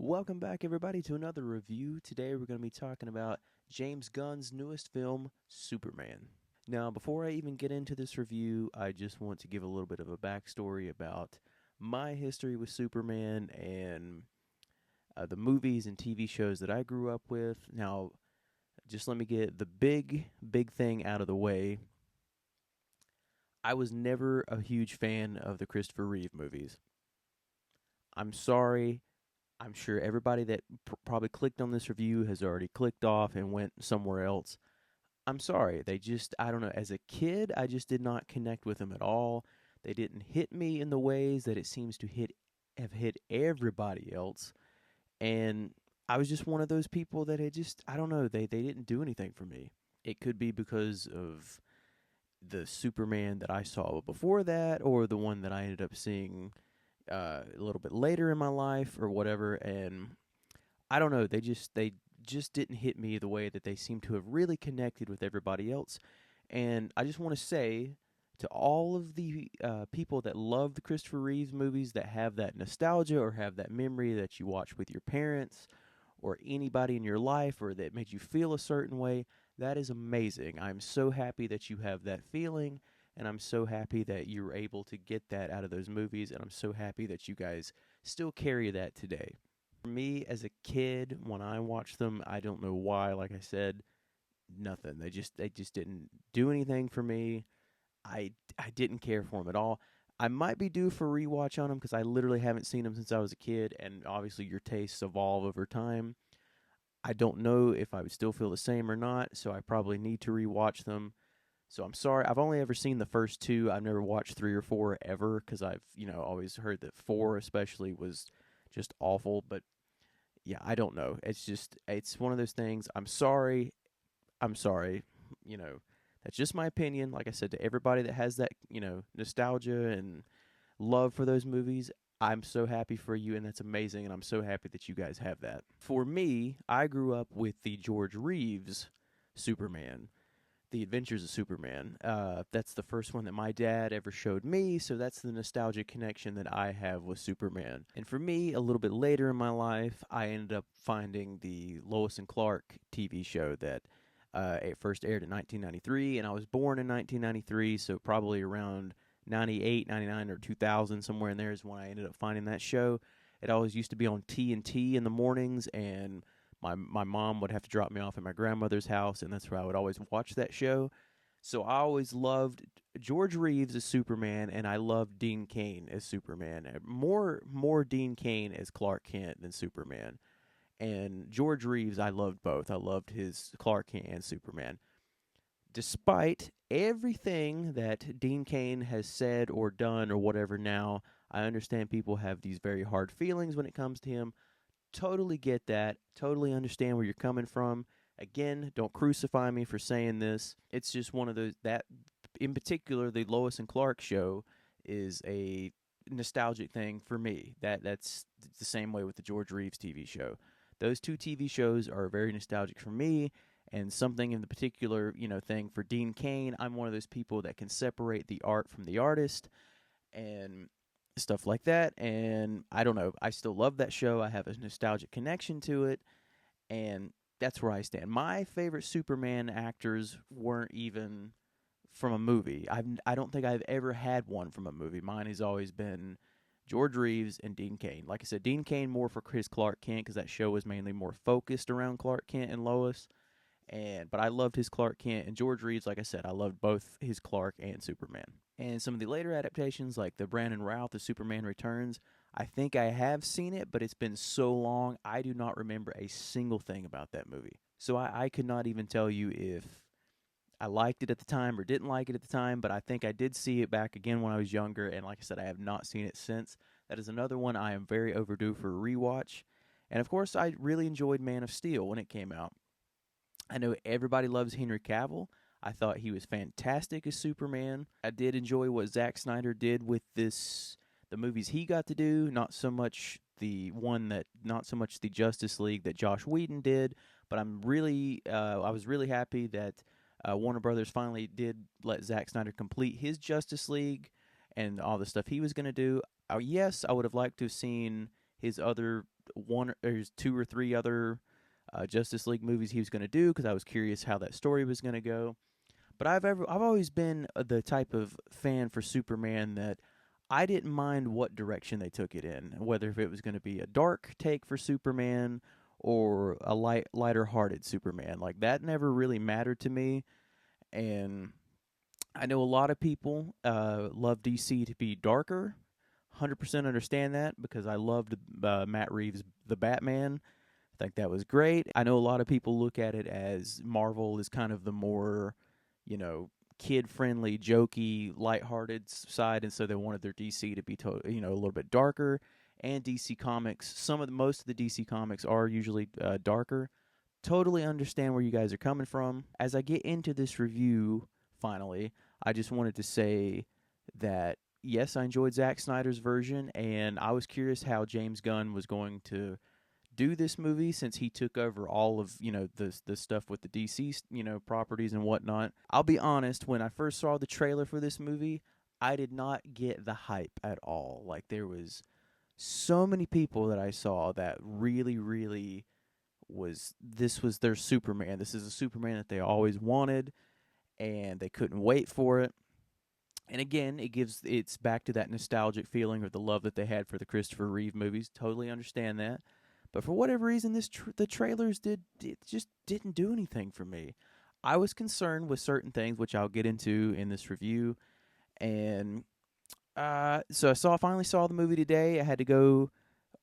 Welcome back, everybody, to another review. Today, we're going to be talking about James Gunn's newest film, Superman. Now, before I even get into this review, I just want to give a little bit of a backstory about my history with Superman and the movies and TV shows that I grew up with. Now, just let me get the big thing out of the way. I was never a huge fan of the Christopher Reeve movies. I'm sorry. I'm sure everybody that probably clicked on this review has already clicked off and went somewhere else. I'm sorry. I don't know. As a kid, I just did not connect with them at all. They didn't hit me in the ways that it seems to have hit everybody else. And I was just one of those people that I don't know, they didn't do anything for me. It could be because of the Superman that I saw before that, or the one that I ended up seeing a little bit later in my life, or whatever. And I don't know, they just didn't hit me the way that they seem to have really connected with everybody else. And I just want to say to all of the people that love the Christopher Reeves movies, that have that nostalgia or have that memory that you watch with your parents or anybody in your life, or that made you feel a certain way, that is amazing. I'm so happy that you have that feeling, and I'm so happy that you were able to get that out of those movies, and I'm so happy that you guys still carry that today. For me as a kid, when I watched them, I don't know why, like I said, nothing. They just didn't do anything for me. I didn't care for them at all. I might be due for a rewatch on them because I literally haven't seen them since I was a kid, and obviously your tastes evolve over time. I don't know if I would still feel the same or not, so I probably need to rewatch them. So I'm sorry. I've only ever seen the first two. I've never watched three or four ever because I've always heard that four especially was just awful. But yeah, I don't know. It's one of those things. I'm sorry. I'm sorry. You know, that's just my opinion. Like I said, to everybody that has that, nostalgia and love for those movies, I'm so happy for you, and that's amazing, and I'm so happy that you guys have that. For me, I grew up with the George Reeves Superman, The Adventures of Superman. That's the first one that my dad ever showed me, so that's the nostalgic connection that I have with Superman. And for me, a little bit later in my life, I ended up finding the Lois and Clark TV show that it first aired in 1993, and I was born in 1993, so probably around 98, 99, or 2000, somewhere in there is when I ended up finding that show. It always used to be on TNT in the mornings, and my mom would have to drop me off at my grandmother's house, and that's where I would always watch that show. So I always loved George Reeves as Superman, and I loved Dean Cain as Superman. More Dean Cain as Clark Kent than Superman. And George Reeves, I loved both. I loved his Clark Kent and Superman. Despite everything that Dean Cain has said or done or whatever now, I understand people have these very hard feelings when it comes to him. Totally get that. Totally understand where you're coming from. Again, don't crucify me for saying this. It's just one of those that, in particular, the Lois and Clark show is a nostalgic thing for me. That's the same way with the George Reeves TV show. Those two TV shows are very nostalgic for me, and something in the particular, thing for Dean Cain. I'm one of those people that can separate the art from the artist, and stuff like that. And I don't know, I still love that show. I have a nostalgic connection to it, and that's where I stand. My favorite Superman actors weren't even from a movie. I don't think I've ever had one from a movie. Mine has always been George Reeves and Dean Cain. Like I said, Dean Cain more for Chris Clark Kent because that show was mainly more focused around Clark Kent and Lois. But I loved his Clark Kent, and George Reeves, like I said, I loved both his Clark and Superman. And some of the later adaptations, like the Brandon Routh, The Superman Returns, I think I have seen it, but it's been so long, I do not remember a single thing about that movie. So I could not even tell you if I liked it at the time or didn't like it at the time, but I think I did see it back again when I was younger, and like I said, I have not seen it since. That is another one I am very overdue for a rewatch. And of course, I really enjoyed Man of Steel when it came out. I know everybody loves Henry Cavill. I thought he was fantastic as Superman. I did enjoy what Zack Snyder did with the movies he got to do. Not so much the Justice League that Josh Whedon did. But I was really happy that Warner Brothers finally did let Zack Snyder complete his Justice League and all the stuff he was going to do. Yes, I would have liked to have seen his other there's 2 or 3 other Justice League movies he was going to do because I was curious how that story was going to go. But I've always been the type of fan for Superman that I didn't mind what direction they took it in, whether if it was going to be a dark take for Superman or a lighter hearted Superman. Like that never really mattered to me. And I know a lot of people love DC to be darker. 100% understand that because I loved Matt Reeves' The Batman. I think that was great. I know a lot of people look at it as Marvel is kind of the more, kid-friendly, jokey, lighthearted side, and so they wanted their DC to be, a little bit darker. And DC Comics, most of the DC Comics are usually darker. Totally understand where you guys are coming from. As I get into this review, finally, I just wanted to say that yes, I enjoyed Zack Snyder's version, and I was curious how James Gunn was going to do this movie since he took over all of the stuff with the DC properties and whatnot. I'll be honest, when I first saw the trailer for this movie, I did not get the hype at all. Like there was so many people that I saw that really this was their Superman. This is a Superman that they always wanted and they couldn't wait for it. And again, it's back to that nostalgic feeling or the love that they had for the Christopher Reeve movies. Totally understand that. But for whatever reason, the trailers just didn't do anything for me. I was concerned with certain things, which I'll get into in this review. And so I finally saw the movie today. I had to go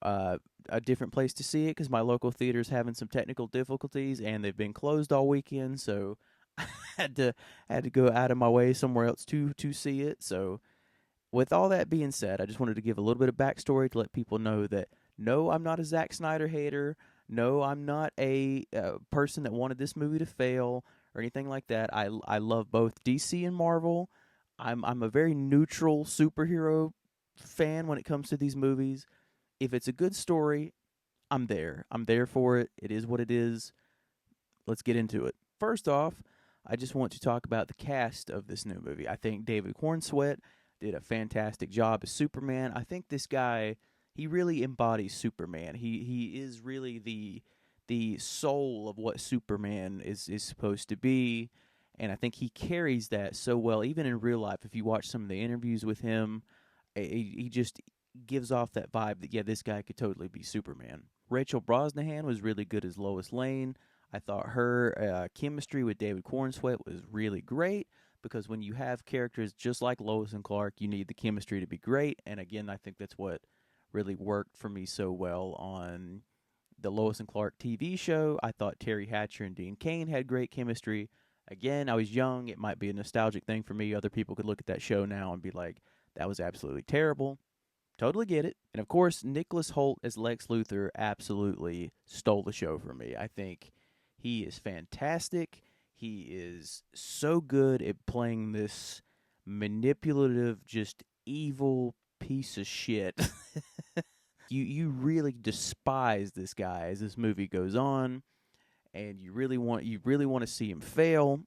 a different place to see it because my local theater's having some technical difficulties, and they've been closed all weekend. So I had to go out of my way somewhere else to see it. So with all that being said, I just wanted to give a little bit of backstory to let people know that no, I'm not a Zack Snyder hater. No, I'm not a person that wanted this movie to fail or anything like that. I love both DC and Marvel. I'm a very neutral superhero fan when it comes to these movies. If it's a good story, I'm there. I'm there for it. It is what it is. Let's get into it. First off, I just want to talk about the cast of this new movie. I think David Cornsweet did a fantastic job as Superman. I think this guy, he really embodies Superman. He is really the soul of what Superman is supposed to be, and I think he carries that so well. Even in real life, if you watch some of the interviews with him, he just gives off that vibe that, yeah, this guy could totally be Superman. Rachel Brosnahan was really good as Lois Lane. I thought her chemistry with David Cornsweet was really great because when you have characters just like Lois and Clark, you need the chemistry to be great. And again, I think that's what really worked for me so well on the Lois and Clark TV show. I thought Terry Hatcher and Dean Cain had great chemistry. Again, I was young. It might be a nostalgic thing for me. Other people could look at that show now and be like, that was absolutely terrible. Totally get it. And of course, Nicholas Hoult as Lex Luthor absolutely stole the show for me. I think he is fantastic. He is so good at playing this manipulative, just evil piece of shit. You really despise this guy as this movie goes on, and you really want to see him fail.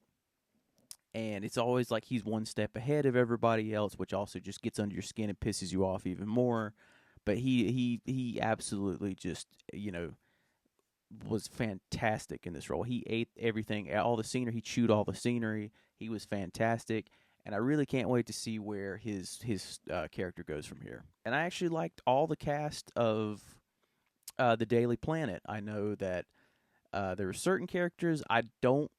And it's always like he's one step ahead of everybody else, which also just gets under your skin and pisses you off even more. But he absolutely just, was fantastic in this role. He ate everything, all the scenery. He chewed all the scenery. He was fantastic. And I really can't wait to see where his character goes from here. And I actually liked all the cast of the Daily Planet. I know that there are certain characters. I don't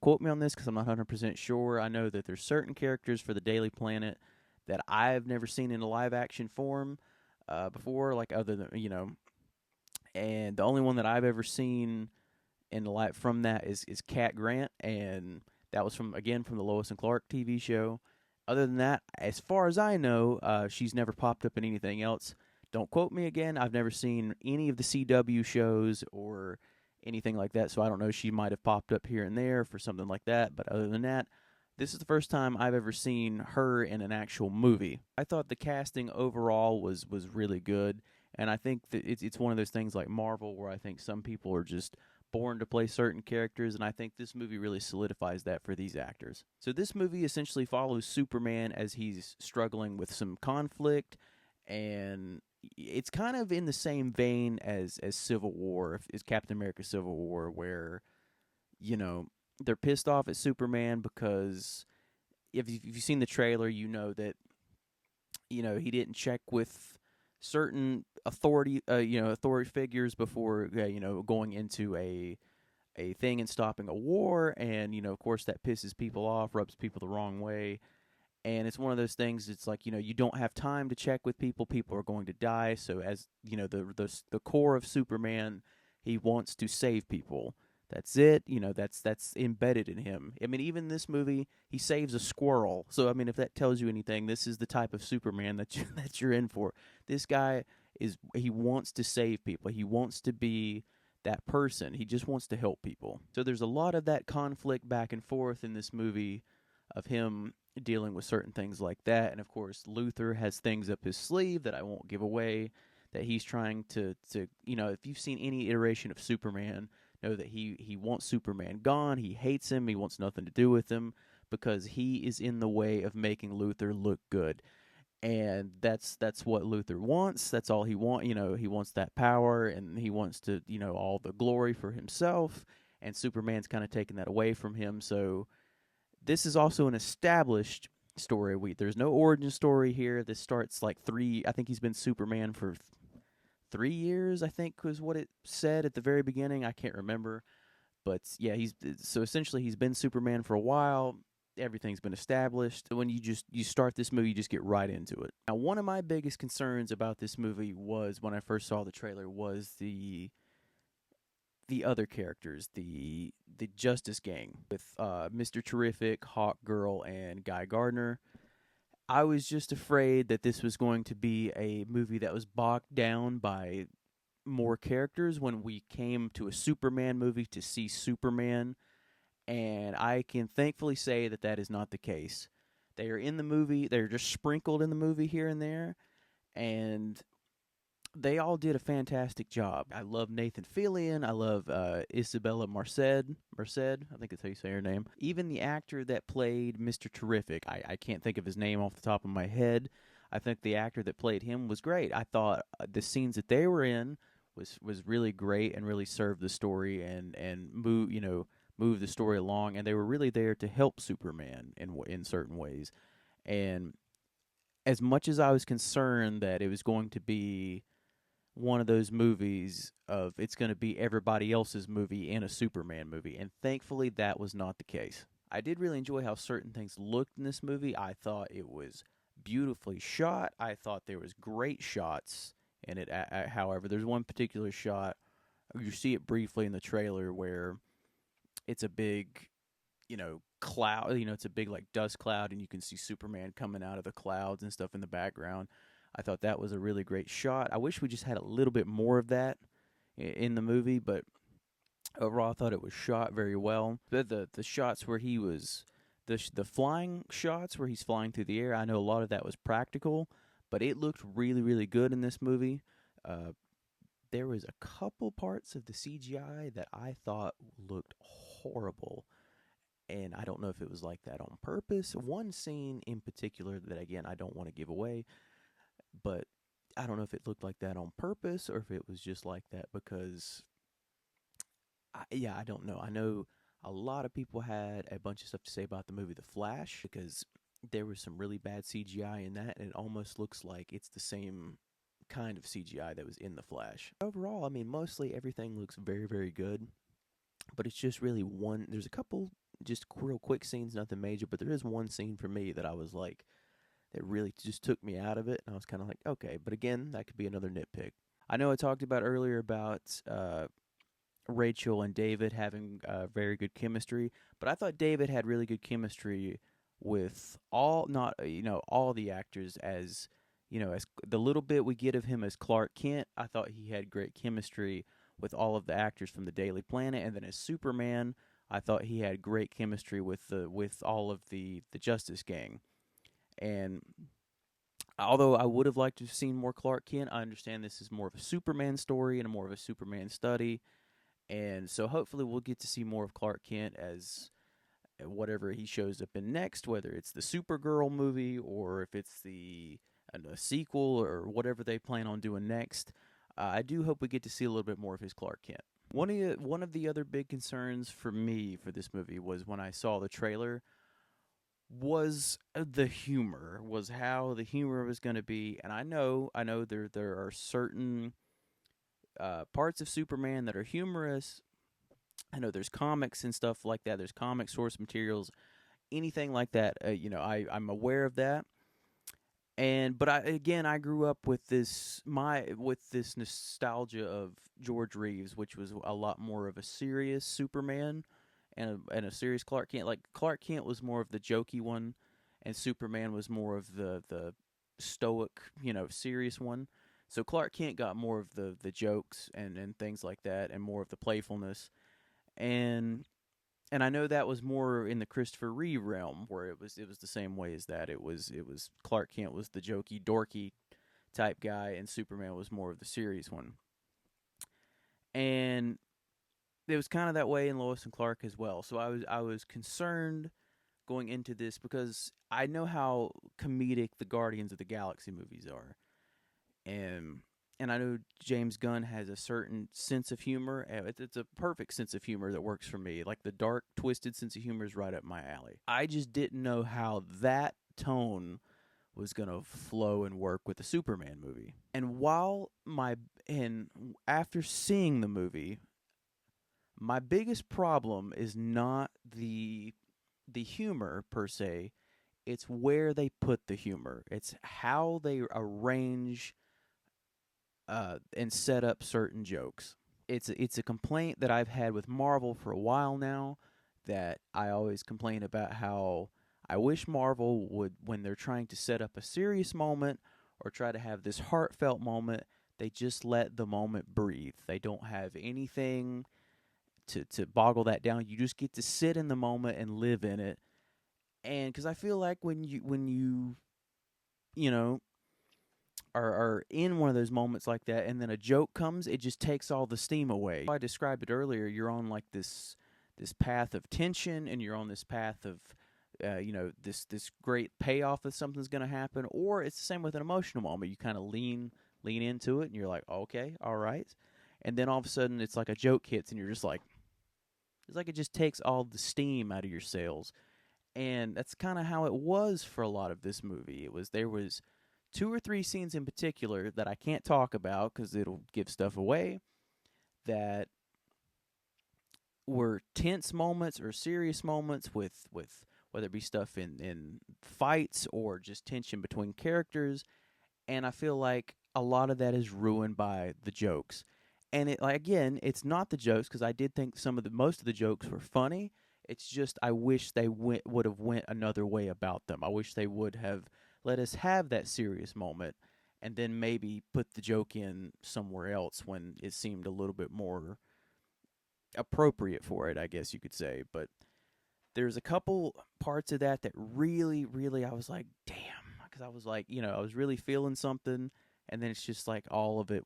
quote me on this because I'm not 100% sure. I know that there's certain characters for the Daily Planet that I've never seen in a live action form before, like other than and the only one that I've ever seen in the light from that is Cat Grant, and that was from the Lois and Clark TV show. Other than that, as far as I know, she's never popped up in anything else. Don't quote me again. I've never seen any of the CW shows or anything like that, so I don't know. She might have popped up here and there for something like that, but other than that, this is the first time I've ever seen her in an actual movie. I thought the casting overall was really good, and I think that it's one of those things like Marvel where I think some people are just born to play certain characters, and I think this movie really solidifies that for these actors. So this movie essentially follows Superman as he's struggling with some conflict, and it's kind of in the same vein as Civil War, as Captain America Civil War, where you know they're pissed off at Superman because if you've seen the trailer, you know that he didn't check with certain authority figures before going into a thing and stopping a war, and of course that pisses people off, rubs people the wrong way. And it's one of those things. It's like you don't have time to check with people. People are going to die. So as the core of Superman, he wants to save people. That's it. That's embedded in him. I mean, even in this movie, he saves a squirrel. So I mean, if that tells you anything, this is the type of Superman that you're in for. This guy he wants to save people. He wants to be that person. He just wants to help people. So there's a lot of that conflict back and forth in this movie of him dealing with certain things like that. And of course, Luthor has things up his sleeve that I won't give away, that he's trying to if you've seen any iteration of Superman, know that he wants Superman gone. He hates him. He wants nothing to do with him because he is in the way of making Luthor look good. And that's what Luthor wants. That's all he wants. He wants that power, and he wants to all the glory for himself. And Superman's kind of taking that away from him. So this is also an established story. There's no origin story here. This starts like I think he's been Superman for 3 years, I think was what it said at the very beginning. I can't remember. But yeah, so essentially he's been Superman for a while. Everything's been established. When you start this movie, you just get right into it. Now, one of my biggest concerns about this movie was when I first saw the trailer was the other characters, the Justice Gang with Mr. Terrific, Hawk Girl, and Guy Gardner. I was just afraid that this was going to be a movie that was bogged down by more characters when we came to a Superman movie to see Superman, and I can thankfully say that that is not the case. They are in the movie, they're just sprinkled in the movie here and there, and they all did a fantastic job. I love Nathan Fillion. I love Isabella Merced. I think that's how you say her name. Even the actor that played Mr. Terrific, I can't think of his name off the top of my head. I think the actor that played him was great. I thought the scenes that they were in was really great and really served the story and move the story along. And they were really there to help Superman in certain ways. And as much as I was concerned that it was going to be one of those movies of it's going to be everybody else's movie in a Superman movie, and thankfully that was not the case. I did really enjoy how certain things looked in this movie. I thought it was beautifully shot. I thought there was great shots in it. However, there's one particular shot, you see it briefly in the trailer, where it's a big cloud, it's a big like dust cloud, and you can see Superman coming out of the clouds and stuff in the background. I thought that was a really great shot. I wish we just had a little bit more of that in the movie, but overall I thought it was shot very well. The shots where he was the flying shots where he's flying through the air, I know a lot of that was practical, but it looked really, really good in this movie. There was a couple parts of the CGI that I thought looked horrible, and I don't know if it was like that on purpose. One scene in particular that, again, I don't want to give away, but I don't know if it looked like that on purpose or if it was just like that because, I don't know. I know a lot of people had a bunch of stuff to say about the movie The Flash because there was some really bad CGI in that, and it almost looks like it's the same kind of CGI that was in The Flash. Overall, I mean, mostly everything looks very, very good, but it's just really there's a couple just real quick scenes, nothing major, but there is one scene for me that I was like, that really just took me out of it, and I was kind of like, okay, but again, that could be another nitpick. I know I talked about earlier about Rachel and David having very good chemistry, but I thought David had really good chemistry with all the actors. As as the little bit we get of him as Clark Kent, I thought he had great chemistry with all of the actors from the Daily Planet, and then as Superman, I thought he had great chemistry with all of the Justice Gang. And although I would have liked to have seen more Clark Kent, I understand this is more of a Superman story and more of a Superman study. And so hopefully we'll get to see more of Clark Kent as whatever he shows up in next, whether it's the Supergirl movie or if it's the a sequel or whatever they plan on doing next, I do hope we get to see a little bit more of his Clark Kent. One of the other big concerns for me for this movie was when I saw the trailer was the humor, was how the humor was going to be. And I know there are certain parts of Superman that are humorous. I know there's comics and stuff like that. There's comic source materials, anything like that. I'm aware of that. But I grew up with this nostalgia of George Reeves, which was a lot more of a serious Superman and a serious Clark Kent. Like Clark Kent was more of the jokey one, and Superman was more of the stoic, serious one. So Clark Kent got more of the jokes and things like that, and more of the playfulness. And I know that was more in the Christopher Reeve realm, where it was the same way as that. It was Clark Kent was the jokey, dorky type guy, and Superman was more of the serious one. And it was kind of that way in Lois and Clark as well. So I was concerned going into this because I know how comedic the Guardians of the Galaxy movies are, and I know James Gunn has a certain sense of humor. It's a perfect sense of humor that works for me. Like the dark, twisted sense of humor is right up my alley. I just didn't know how that tone was going to flow and work with the Superman movie. And after seeing the movie, my biggest problem is not the humor per se. It's where they put the humor. It's how they arrange and set up certain jokes. It's a complaint that I've had with Marvel for a while now, that I always complain about how I wish Marvel would, when they're trying to set up a serious moment or try to have this heartfelt moment, they just let the moment breathe. They don't have anything to boggle that down. You just get to sit in the moment and live in it. And because I feel like when you know are in one of those moments like that, and then a joke comes, it just takes all the steam away. I described it earlier. You're on like this path of tension, and you're on this path of this great payoff that something's going to happen. Or it's the same with an emotional moment. You kind of lean into it, and you're like, okay, all right. And then all of a sudden, it's like a joke hits, and you're just like, it's like it just takes all the steam out of your sails. And that's kind of how it was for a lot of this movie. There was 2 or 3 scenes in particular that I can't talk about because it'll give stuff away, that were tense moments or serious moments with whether it be stuff in fights or just tension between characters. And I feel like a lot of that is ruined by the jokes. And again, it's not the jokes, because I did think most of the jokes were funny. It's just I wish they would have went another way about them. I wish they would have let us have that serious moment, and then maybe put the joke in somewhere else when it seemed a little bit more appropriate for it, I guess you could say. But there's a couple parts of that really, really, I was like, damn, because I was like, I was really feeling something, and then it's just like all the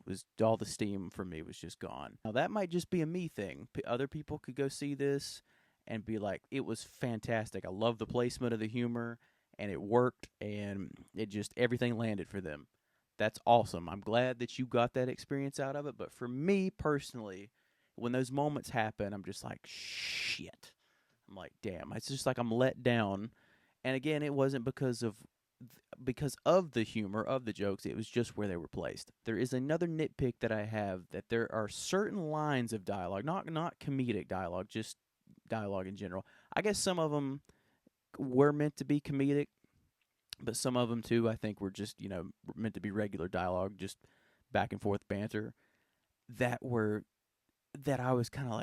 steam for me was just gone. Now that might just be a me thing. Other people could go see this and be like, it was fantastic. I love the placement of the humor, and it worked, and it just, everything landed for them. That's awesome. I'm glad that you got that experience out of it. But for me personally, when those moments happen, I'm just like, shit. I'm like, damn. It's just like I'm let down. And again, it wasn't because of the humor of the jokes. It was just where they were placed. There is another nitpick that I have, that there are certain lines of dialogue, not comedic dialogue, just dialogue in general. I guess some of them were meant to be comedic, but some of them too, I think, were just meant to be regular dialogue, just back and forth banter. That I was kind of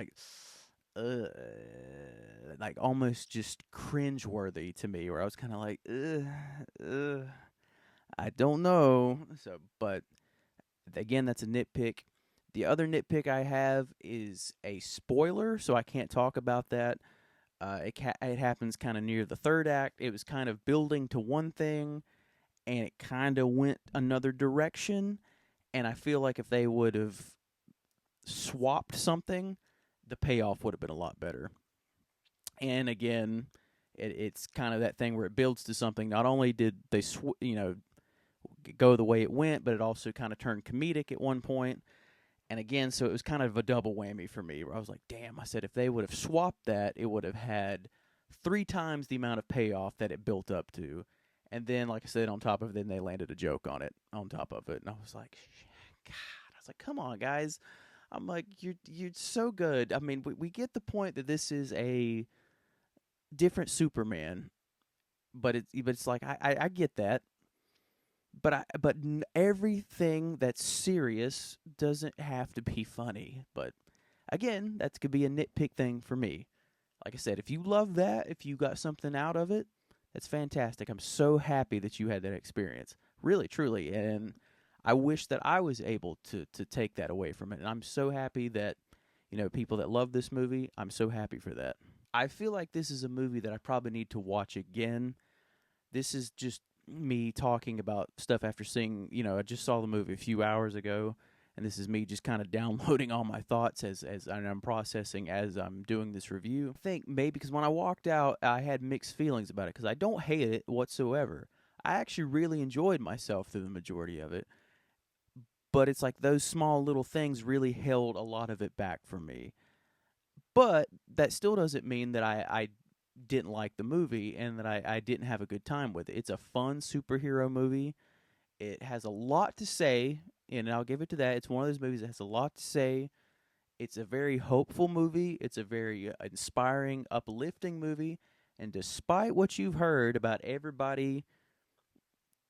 like almost just cringeworthy to me, where I was kind of like, I don't know. So, but again, that's a nitpick. The other nitpick I have is a spoiler, so I can't talk about that. It happens kind of near the third act. It was kind of building to one thing, and it kind of went another direction. And I feel like if they would have swapped something, the payoff would have been a lot better. And again, it's kind of that thing where it builds to something. Not only did they, go the way it went, but it also kind of turned comedic at one point. And again, so it was kind of a double whammy for me, where I was like, damn, I said if they would have swapped that, it would have had 3 times the amount of payoff that it built up to. And then, like I said, on top of it, then they landed a joke on it, on top of it. And I was like, God, I was like, come on, guys. I'm like, you're so good. I mean, we get the point that this is a different Superman, but it's like I get that. But everything that's serious doesn't have to be funny. But again, that could be a nitpick thing for me. Like I said, if you love that, if you got something out of it, that's fantastic. I'm so happy that you had that experience. Really, truly. And I wish that I was able to take that away from it. And I'm so happy that, people that love this movie, I'm so happy for that. I feel like this is a movie that I probably need to watch again. This is just me talking about stuff after seeing, I just saw the movie a few hours ago, and this is me just kind of downloading all my thoughts as I'm processing as I'm doing this review. I think maybe because when I walked out, I had mixed feelings about it, because I don't hate it whatsoever. I actually really enjoyed myself through the majority of it, but it's like those small little things really held a lot of it back for me. But that still doesn't mean that I didn't like the movie and that I didn't have a good time with it. It's a fun superhero movie. It has a lot to say, and I'll give it to that. It's one of those movies that has a lot to say. It's a very hopeful movie. It's a very inspiring, uplifting movie. And despite what you've heard about everybody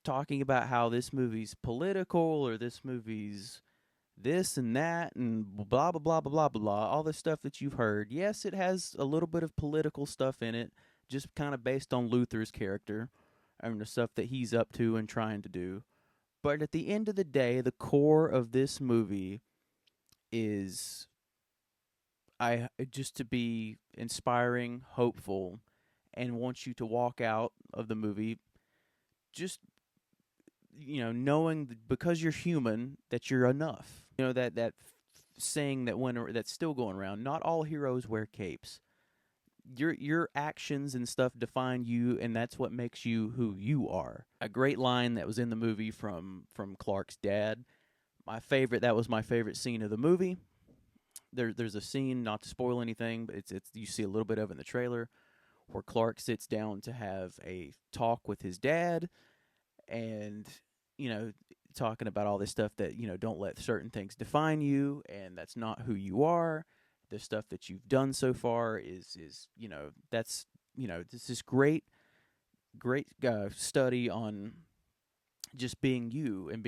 talking about how this movie's political or this movie's this and that and blah, blah, blah, blah, blah, blah, all the stuff that you've heard, yes, it has a little bit of political stuff in it, just kind of based on Luther's character and the stuff that he's up to and trying to do. But at the end of the day, the core of this movie is just to be inspiring, hopeful, and want you to walk out of the movie just knowing that because you're human that you're enough. That saying that's still going around. Not all heroes wear capes. Your actions and stuff define you, and that's what makes you who you are. A great line that was in the movie from Clark's dad. That was my favorite scene of the movie. There's a scene, not to spoil anything, but it's you see a little bit of in the trailer, where Clark sits down to have a talk with his dad, and talking about all this stuff that don't let certain things define you, and that's not who you are. The stuff that you've done so far is that's this is great study on just being you and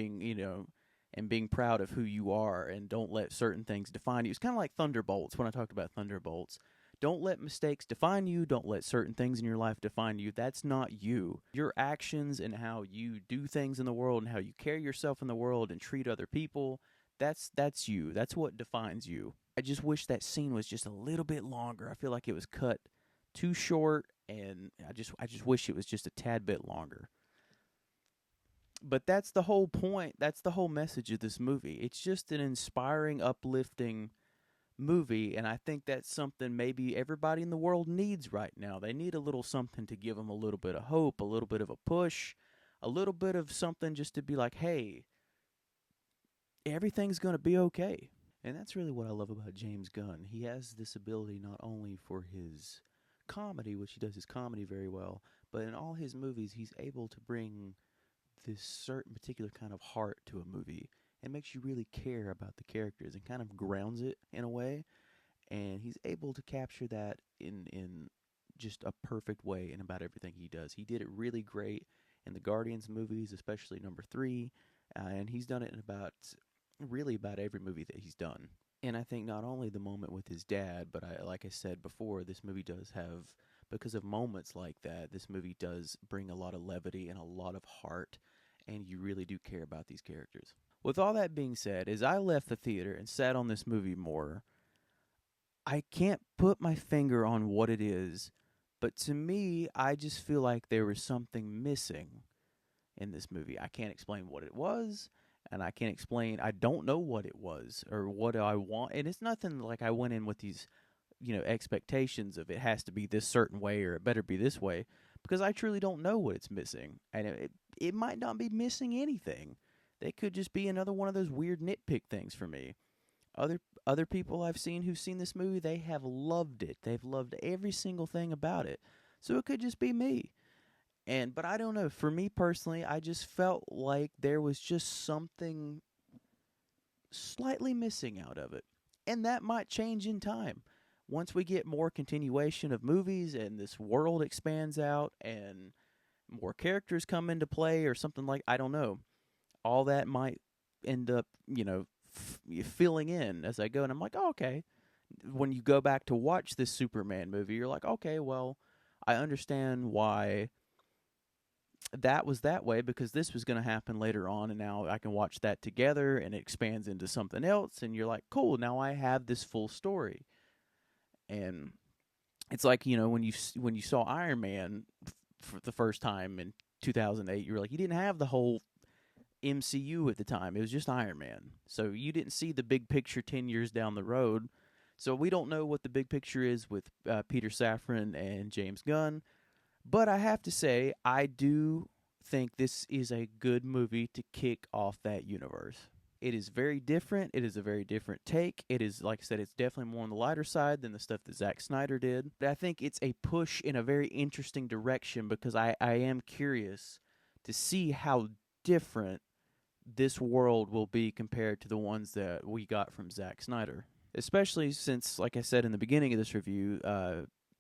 being proud of who you are, and don't let certain things define you. It's kind of like Thunderbolts when I talked about Thunderbolts. Don't let mistakes define you. Don't let certain things in your life define you. That's not you. Your actions and how you do things in the world and how you carry yourself in the world and treat other people, that's you. That's what defines you. I just wish that scene was just a little bit longer. I feel like it was cut too short, and I just wish it was just a tad bit longer. But that's the whole point. That's the whole message of this movie. It's just an inspiring, uplifting movie, and I think that's something maybe everybody in the world needs right now. They need a little something to give them a little bit of hope, a little bit of a push, a little bit of something just to be like, hey, everything's going to be okay. And that's really what I love about James Gunn. He has this ability not only for his comedy, which he does his comedy very well, but in all his movies, he's able to bring this certain particular kind of heart to a movie. It makes you really care about the characters and kind of grounds it in a way. And he's able to capture that in just a perfect way in about everything he does. He did it really great in the Guardians movies, especially number 3. And he's done it in about every movie that he's done. And I think not only the moment with his dad, but like I said before, this movie does have, because of moments like that, this movie does bring a lot of levity and a lot of heart. And you really do care about these characters. With all that being said, as I left the theater and sat on this movie more, I can't put my finger on what it is, but to me, I just feel like there was something missing in this movie. I can't explain what it was, and I don't know what it was or what I want. And it's nothing like I went in with these, expectations of it has to be this certain way or it better be this way, because I truly don't know what it's missing. And it might not be missing anything. They could just be another one of those weird nitpick things for me. Other people I've seen who've seen this movie, they have loved it. They've loved every single thing about it. So it could just be me. But I don't know. For me personally, I just felt like there was just something slightly missing out of it. And that might change in time. Once we get more continuation of movies and this world expands out and more characters come into play or something like, I don't know. All that might end up, filling in as I go. And I'm like, oh, okay. When you go back to watch this Superman movie, you're like, okay, well, I understand why that was that way, because this was going to happen later on, and now I can watch that together and it expands into something else, and you're like, cool, now I have this full story. And it's like, when you saw Iron Man for the first time in 2008, you were like, you didn't have the whole MCU at the time. It was just Iron Man. So you didn't see the big picture 10 years down the road. So we don't know what the big picture is with Peter Safran and James Gunn. But I have to say, I do think this is a good movie to kick off that universe. It is very different. It is a very different take. It is, like I said, it's definitely more on the lighter side than the stuff that Zack Snyder did. But I think it's a push in a very interesting direction, because I am curious to see how different this world will be compared to the ones that we got from Zack Snyder. Especially since, like I said in the beginning of this review,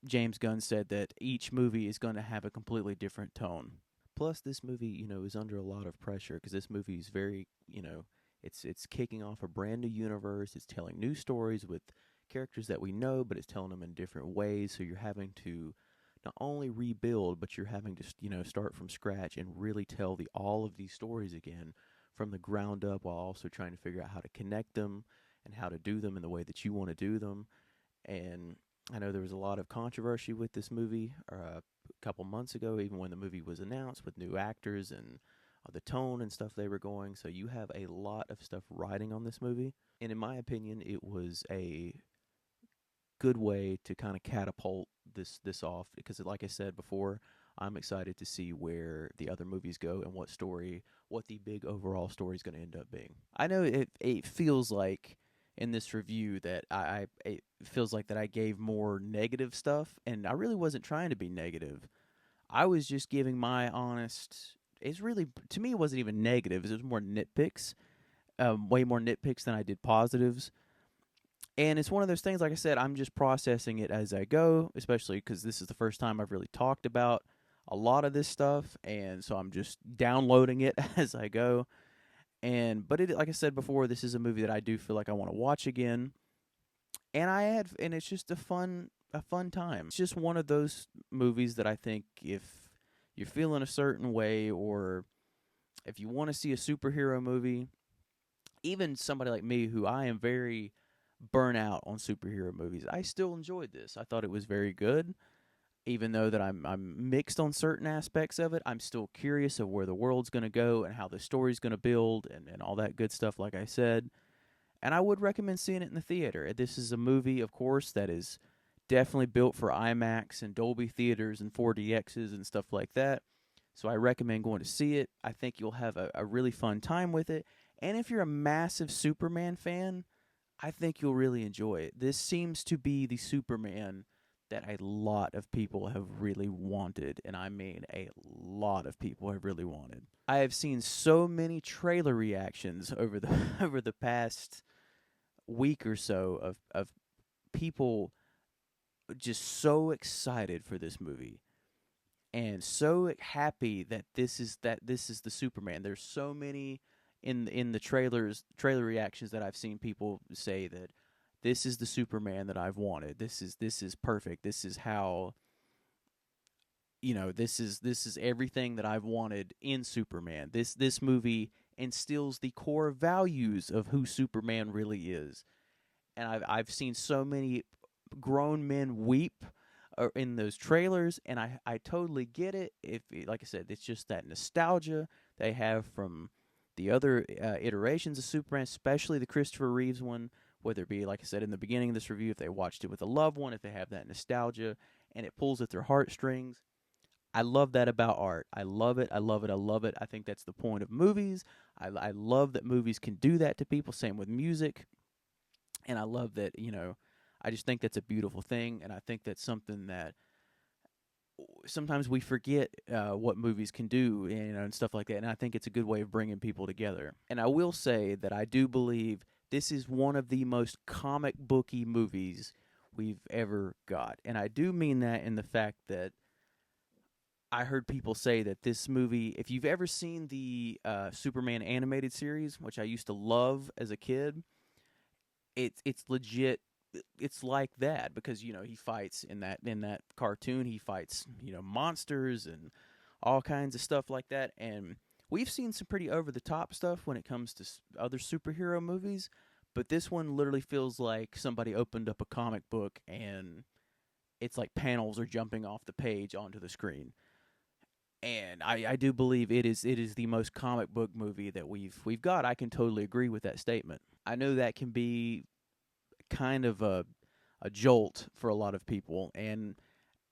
James Gunn said that each movie is going to have a completely different tone. Plus, this movie, is under a lot of pressure, because this movie is very, it's kicking off a brand new universe. It's telling new stories with characters that we know, but it's telling them in different ways. So you're having to not only rebuild, but you're having to, start from scratch and really tell all of these stories again from the ground up, while also trying to figure out how to connect them and how to do them in the way that you want to do them. And I know there was a lot of controversy with this movie a couple months ago, even when the movie was announced, with new actors and the tone and stuff they were going. So you have a lot of stuff riding on this movie. And in my opinion, it was a good way to kind of catapult this off, because like I said before, I'm excited to see where the other movies go and what the big overall story is going to end up being. I know it feels like in this review that it feels like that I gave more negative stuff, and I really wasn't trying to be negative. I was just giving my honest. It's really, to me, it wasn't even negative. It was more nitpicks, way more nitpicks than I did positives. And it's one of those things, like I said, I'm just processing it as I go, especially because this is the first time I've really talked about a lot of this stuff, and so I'm just downloading it as I go. But like I said before, this is a movie that I do feel like I want to watch again. And it's just a fun time. It's just one of those movies that I think if you're feeling a certain way, or if you want to see a superhero movie, even somebody like me, who I am very burnt out on superhero movies, I still enjoyed this. I thought it was very good. Even though that I'm mixed on certain aspects of it, I'm still curious of where the world's going to go and how the story's going to build and all that good stuff, like I said. And I would recommend seeing it in the theater. This is a movie, of course, that is definitely built for IMAX and Dolby theaters and 4DXs and stuff like that. So I recommend going to see it. I think you'll have a really fun time with it. And if you're a massive Superman fan, I think you'll really enjoy it. This seems to be the Superman that a lot of people have really wanted, and I mean a lot of people have really wanted. I have seen so many trailer reactions over the over the past week or so of people just so excited for this movie and so happy that this is the Superman. There's so many in the trailer reactions that I've seen people say that this is the Superman that I've wanted. This is perfect. This is how, this is everything that I've wanted in Superman. This movie instills the core values of who Superman really is. And I've seen so many grown men weep in those trailers, and I totally get it. Like I said, it's just that nostalgia they have from the other iterations of Superman, especially the Christopher Reeves one. Whether it be, like I said in the beginning of this review, if they watched it with a loved one, if they have that nostalgia and it pulls at their heartstrings, I love that about art. I love it. I love it. I love it. I think that's the point of movies. I love that movies can do that to people. Same with music. And I love that, I just think that's a beautiful thing. And I think that's something that sometimes we forget what movies can do, and stuff like that. And I think it's a good way of bringing people together. And I will say that I do believe this is one of the most comic booky movies we've ever got. And I do mean that in the fact that I heard people say that this movie, if you've ever seen the Superman animated series, which I used to love as a kid, it's legit. It's like that because he fights in that cartoon. He fights monsters and all kinds of stuff like that. And we've seen some pretty over the top stuff when it comes to other superhero movies, but this one literally feels like somebody opened up a comic book and it's like panels are jumping off the page onto the screen. And I do believe it is the most comic book movie that we've got. I can totally agree with that statement. I know that can be kind of a jolt for a lot of people, and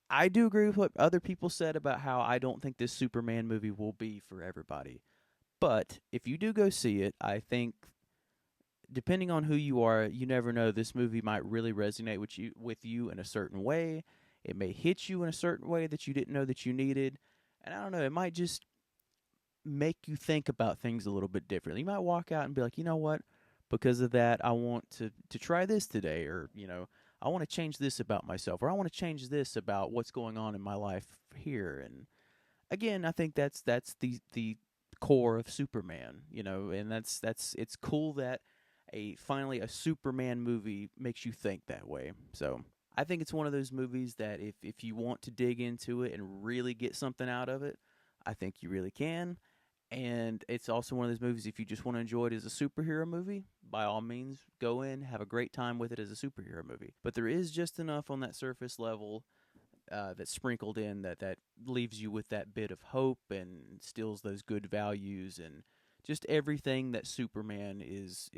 I do agree with what other people said about how I don't think this Superman movie will be for everybody. But if you do go see it, I think depending on who you are, you never know, this movie might really resonate with you in a certain way. It may hit you in a certain way that you didn't know that you needed. And I don't know, it might just make you think about things a little bit differently. You might walk out and be like, you know what? Because of that, I want to try this today, or I want to change this about myself, or I want to change this about what's going on in my life here. And again, I think that's the core of Superman, and that's it's cool that finally a Superman movie makes you think that way. So I think it's one of those movies that if you want to dig into it and really get something out of it, I think you really can. And it's also one of those movies, if you just want to enjoy it as a superhero movie, by all means, go in, have a great time with it as a superhero movie. But there is just enough on that surface level that's sprinkled in that leaves you with that bit of hope and instills those good values and just everything that Superman is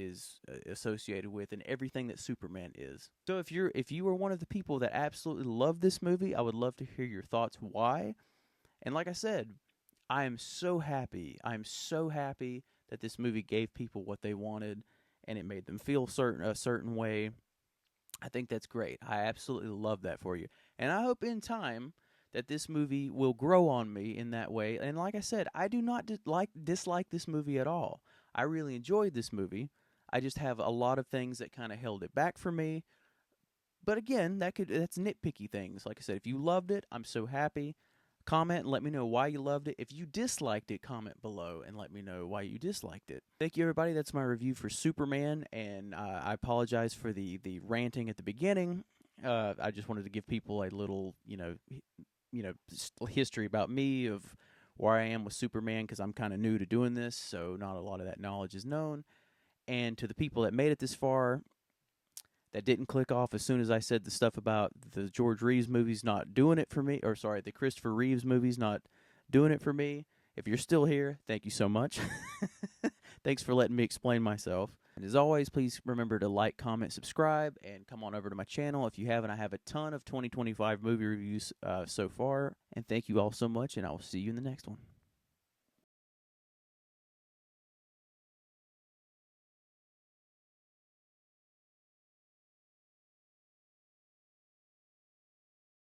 associated with, and everything that Superman is. So if you are one of the people that absolutely love this movie, I would love to hear your thoughts. Why? And like I said, I am so happy. I'm so happy that this movie gave people what they wanted, and it made them feel a certain way. I think that's great. I absolutely love that for you. And I hope in time that this movie will grow on me in that way. And like I said, I do not dislike this movie at all. I really enjoyed this movie. I just have a lot of things that kind of held it back for me. But again, that's nitpicky things. Like I said, if you loved it, I'm so happy. Comment and let me know why you loved it. If you disliked it, comment below and let me know why you disliked it. Thank you, everybody. That's my review for Superman, and I apologize for the ranting at the beginning. I just wanted to give people a little, history about me, of where I am with Superman, because I'm kind of new to doing this, so not a lot of that knowledge is known. And to the people that made it this far, that didn't click off as soon as I said the stuff about the George Reeves movies not doing it for me, or sorry, the Christopher Reeves movies not doing it for me. If you're still here, thank you so much. Thanks for letting me explain myself. And as always, please remember to like, comment, subscribe, and come on over to my channel. If you haven't, I have a ton of 2025 movie reviews so far. And thank you all so much, and I will see you in the next one.